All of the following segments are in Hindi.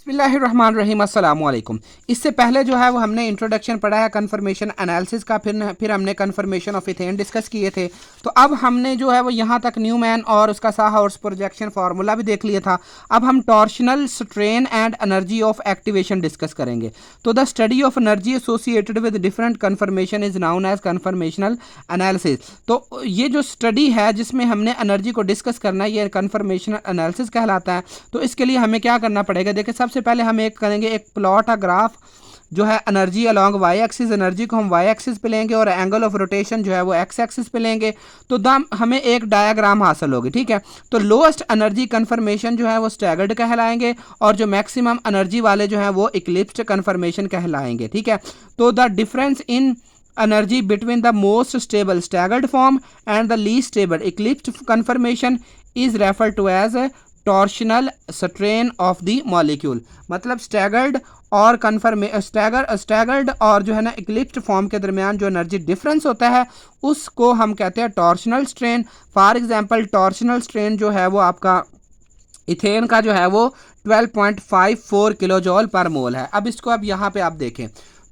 बिस्मिल्लाहिर्रहमानिर्रहीम अस्सलाम वालेकुम। इससे पहले जो है वो हमने इंट्रोडक्शन पढ़ा है कन्फर्मेशन एनालिसिस का, फिर हमने कन्फर्मेशन ऑफ इथेन डिस्कस किए थे। तो अब हमने जो है वो यहाँ तक न्यूमैन और उसका साहॉर्स प्रोजेक्शन फार्मूला भी देख लिया था। अब हम torsional strain and energy of activation discuss करेंगे। तो the study of energy associated with different conformation is known as conformational analysis. तो ये जो स्टडी है जिसमें हमने एनर्जी को डिस्कस करना है, ये कन्फर्मेशनल एनालिसिस कहलाता है। तो इसके लिए हमें क्या करना पड़ेगा, देखिए सबसे पहले हम एक करेंगे, एक प्लॉट अ ग्राफ जो है energy along Y axis, energy को हम वाई एक्सिस पे लेंगे और एंगल ऑफ रोटेशन जो है वो एक्स एक्सिस पे लेंगे। तो हमें एक डायग्राम हासिल होगी, ठीक है। तो लोएस्ट एनर्जी कन्फर्मेशन जो है वो स्टैगर्ड कहलाएंगे और जो मैक्सिमम एनर्जी वाले जो है वो इक्लिप्स्ड कन्फर्मेशन कहलाएंगे, ठीक है। तो the difference in energy between the most stable staggered form and the least stable eclipsed conformation is refer to as torsional strain of the molecule. मतलब स्टैगर्ड और स्टैगर्ड और जो है ना इक्लिप्स्ड फॉर्म के दरमियान जो एनर्जी डिफरेंस होता है उसको हम कहते हैं torsional strain. For example torsional strain जो है वो आपका इथेन का जो है वो 12.54 किलो जॉल पर मोल है। अब इसको अब यहाँ पे आप देखें,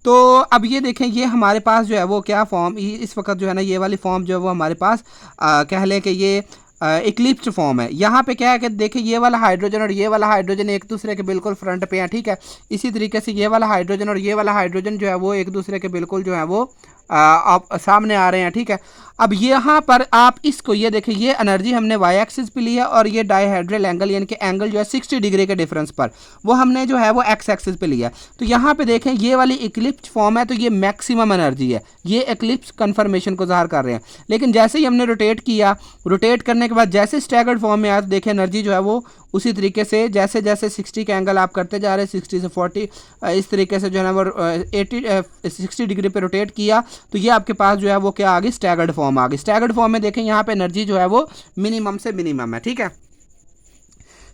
तो अब ये देखें, ये हमारे पास जो है वो क्या फॉर्म इस वक्त जो है ना, ये वाली फॉर्म जो है वो हमारे पास कह लें कि ये इक्लिप्स्ड फॉर्म है। यहाँ पे क्या है कि देखिए ये वाला हाइड्रोजन और ये वाला हाइड्रोजन एक दूसरे के बिल्कुल फ्रंट पे है, ठीक है। इसी तरीके से ये वाला हाइड्रोजन और ये वाला हाइड्रोजन जो है वो एक दूसरे के बिल्कुल जो है वो सामने आ रहे हैं, ठीक है। अब यहाँ पर आप इसको ये देखें, ये एनर्जी हमने वाई एक्सिस पे ली है और ये डायहेड्रल एंगल यानी कि एंगल जो है 60 डिग्री के डिफरेंस पर वो हमने जो है वो एक्स एक्सिस पे लिया। तो यहाँ पे देखें ये वाली इक्लिप्स फॉर्म है, तो ये मैक्सिमम एनर्जी है, ये इक्लिप्स कन्फर्मेशन को ज़ाहिर कर रहे हैं। लेकिन जैसे ही हमने रोटेट किया, रोटेट करने के बाद जैसे स्टैगर्ड फॉर्म में आया तो देखें एनर्जी जो है वो उसी तरीके से जैसे जैसे 60 का एंगल आप करते जा रहे हैं, 60 से 40 इस तरीके से जो है ना वो 60 डिग्री पे रोटेट किया, तो ये आपके पास जो है वो क्या आ गई, स्टैगर्ड फॉर्म आ गई। स्टैगर्ड फॉर्म में देखें यहाँ पे एनर्जी जो है वो मिनिमम से मिनिमम है, ठीक है।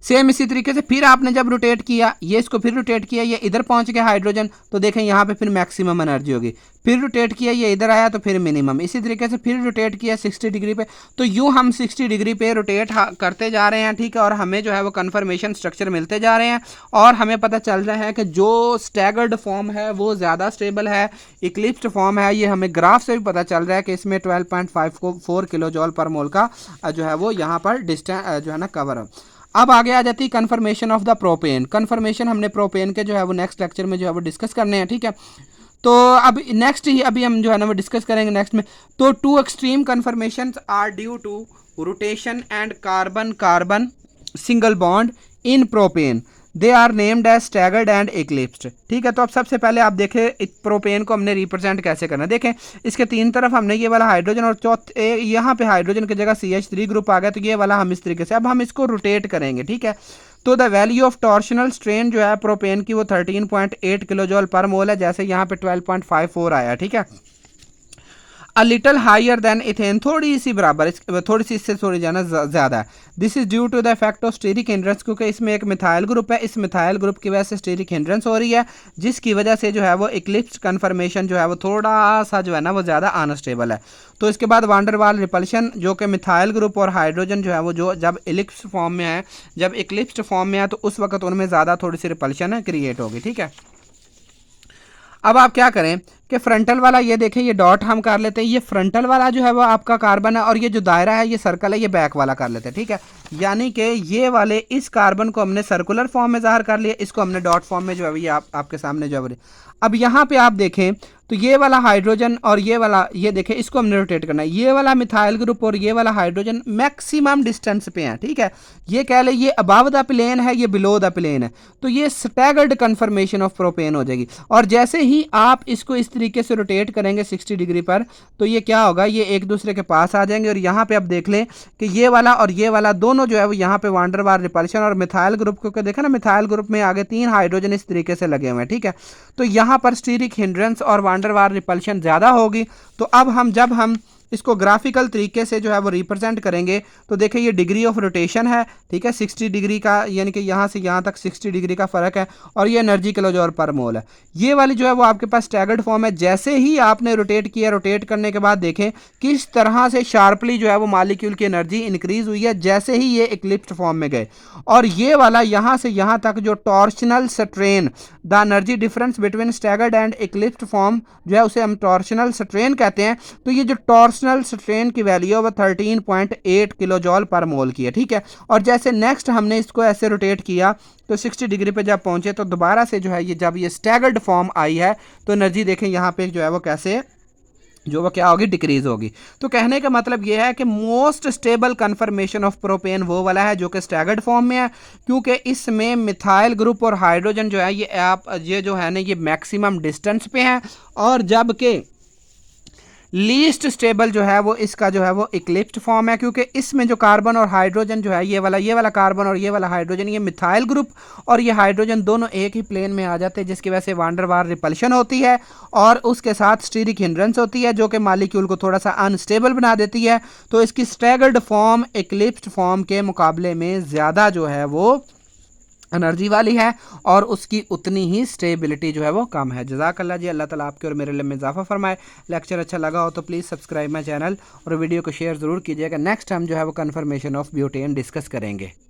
सेम इसी तरीके से फिर आपने जब रोटेट किया, ये इसको फिर रोटेट किया, ये इधर पहुंच गया हाइड्रोजन, तो देखें यहाँ पे फिर मैक्सिमम एनर्जी होगी। फिर रोटेट किया, ये इधर आया तो फिर मिनिमम। इसी तरीके से फिर रोटेट किया 60 डिग्री पे, तो यूँ हम 60 डिग्री पे रोटेट करते जा रहे हैं, ठीक है। और हमें जो है वो कन्फर्मेशन स्ट्रक्चर मिलते जा रहे हैं और हमें पता चल रहा है कि जो स्टैगर्ड फॉर्म है वो ज़्यादा स्टेबल है, इक्लिप्स्ड फॉर्म है, ये हमें ग्राफ से भी पता चल रहा है कि इसमें 12.54 किलो जॉल पर मोल का जो है वो यहाँ पर डिस्टेंस जो है ना कवर है। अब आगे आ जाती है conformation of the propane. Conformation हमने प्रोपेन के जो है वो नेक्स्ट लेक्चर में जो है वो डिस्कस करने हैं, ठीक है। तो अब नेक्स्ट ही अभी हम जो है ना वो डिस्कस करेंगे नेक्स्ट में। तो two extreme conformation are due to rotation and carbon carbon single bond in propane, they are named as staggered and eclipsed, ठीक है। तो अब सबसे पहले आप देखें प्रोपेन को हमने रिप्रेजेंट कैसे करना है। देखें इसके तीन तरफ हमने ये वाला हाइड्रोजन और चौथे यहाँ पे हाइड्रोजन की जगह CH3 ग्रुप आ गया, तो ये वाला हम इस तरीके से अब हम इसको रोटेट करेंगे, ठीक है। तो the value of torsional strain जो है प्रोपेन की वो 13.8 किलो जॉल पर मोल है, जैसे यहाँ पे 12.54 आया, ठीक है। A little higher than ethane, थोड़ी सी बराबर, थोड़ी सी इससे थोड़ी जाना ज़्यादा है। This is due to the effect of steric hindrance, क्योंकि इसमें एक मिथाइल ग्रुप है, इस मिथाइल ग्रुप की वजह से स्टेरिक हिंड्रेंस हो रही है, जिसकी वजह से जो है वो इक्लिप्स कन्फर्मेशन जो है वो थोड़ा सा जो है ना वो ज़्यादा अनस्टेबल है। तो इसके बाद वांडरवाल रिपल्शन, जो कि मिथाइल ग्रुप और हाइड्रोजन जो है वो जो जब इलिप्स फॉर्म में है, जब इक्लिप्स्ड फॉर्म में है तो उस वक्त उनमें ज़्यादा थोड़ी सी रिपल्शन क्रिएट होगी, ठीक है। अब आप क्या करें कि फ्रंटल वाला ये देखें, ये डॉट हम कर लेते हैं, ये फ्रंटल वाला जो है वो आपका कार्बन है और ये जो दायरा है ये सर्कल है, ये बैक वाला कर लेते हैं, ठीक है। यानी कि ये वाले इस कार्बन को हमने सर्कुलर फॉर्म में ज़ाहिर कर लिया, इसको हमने डॉट फॉर्म में जो है ये आपके सामने जो है। अब यहाँ पे आप देखें तो ये वाला हाइड्रोजन और ये वाला, ये देखें इसको हमने रोटेट करना है, ये वाला मिथाइल ग्रुप और ये वाला हाइड्रोजन मैक्सिमम डिस्टेंस पे है, ठीक है। ये कह ले ये अबव द प्लेन है, ये बिलो द प्लेन है, तो ये स्टैगर्ड कन्फर्मेशन ऑफ प्रोपेन हो जाएगी। और जैसे ही आप इसको इस तरीके से रोटेट करेंगे 60 डिग्री पर, तो ये क्या होगा, ये एक दूसरे के पास आ जाएंगे। और यहाँ पे आप देख लें कि ये वाला और ये वाला दोनों जो है वो यहाँ पे वांडरवाल रिपल्शन और मिथाइल ग्रुप को देखा ना, मिथाइल ग्रुप में आगे 3 हाइड्रोजन इस तरीके से लगे हुए हैं, ठीक है। तो यहाँ पर स्टीरिक हिंड्रेंस और वांडरवाल रिपल्शन ज़्यादा होगी। तो अब हम जब हम इसको ग्राफिकल तरीके से जो है वो रिप्रेजेंट करेंगे तो देखिए ये डिग्री ऑफ रोटेशन है, ठीक है, 60 डिग्री का, यानी कि यहाँ से यहाँ तक 60 डिग्री का फ़र्क है, और ये एनर्जी किलो जूल पर मोल है। ये वाली जो है वो आपके पास स्टैगर्ड फॉर्म है। जैसे ही आपने रोटेट किया, रोटेट करने के बाद देखें किस तरह से शार्पली जो है वो मालिक्यूल की एनर्जी इंक्रीज हुई है जैसे ही ये इक्लिप्स्ड फॉर्म में गए। और ये वाला यहाँ से यहाँ तक जो torsional strain, the energy difference between staggered and eclipsed form जो है उसे हम टॉर्शनल स्ट्रेन कहते हैं। तो ये जो टॉर्शनल स्ट्रेन की वैल्यू है वो 13.8 किलो जॉल पर मोल की है, ठीक है। और जैसे नेक्स्ट हमने इसको ऐसे रोटेट किया तो 60 डिग्री पे जब पहुंचे तो दोबारा से जो है ये जब ये स्टैगर्ड फॉर्म आई है तो एनर्जी देखें यहाँ पे जो है वो कैसे जो वो क्या होगी, डिक्रीज होगी। तो कहने का मतलब ये है कि most stable confirmation of propane वो वाला है जो कि स्टैगर्ड फॉर्म में है, क्योंकि इसमें मिथाइल ग्रुप और हाइड्रोजन जो है ये जो है ना ये मैक्सिमम डिस्टेंस पे है, और जबकि लीस्ट स्टेबल जो है वो इसका जो है वो इक्लिप्स्ड फॉर्म है, क्योंकि इसमें जो कार्बन और हाइड्रोजन जो है ये वाला कार्बन और ये वाला हाइड्रोजन, ये मिथाइल ग्रुप और ये हाइड्रोजन दोनों एक ही प्लेन में आ जाते हैं, जिसकी वजह से वान डेर वाल्स रिपल्शन होती है और उसके साथ स्टीरिक हिंड्रेंस होती है जो कि मॉलिक्यूल को थोड़ा सा अनस्टेबल बना देती है। तो इसकी स्टैगर्ड फॉर्म इक्लिप्स्ड फॉर्म के मुकाबले में ज़्यादा जो है वो एनर्जी वाली है और उसकी उतनी ही स्टेबिलिटी जो है वो कम है। जज़ाकल्लाह जी, अल्लाह ताला आपके और मेरे लिए में इजाफा फरमाए। लेक्चर अच्छा लगा हो तो प्लीज़ सब्सक्राइब माई चैनल और वीडियो को शेयर ज़रूर कीजिएगा। नेक्स्ट हम जो है वो कन्फर्मेशन ऑफ ब्यूटेन डिस्कस करेंगे।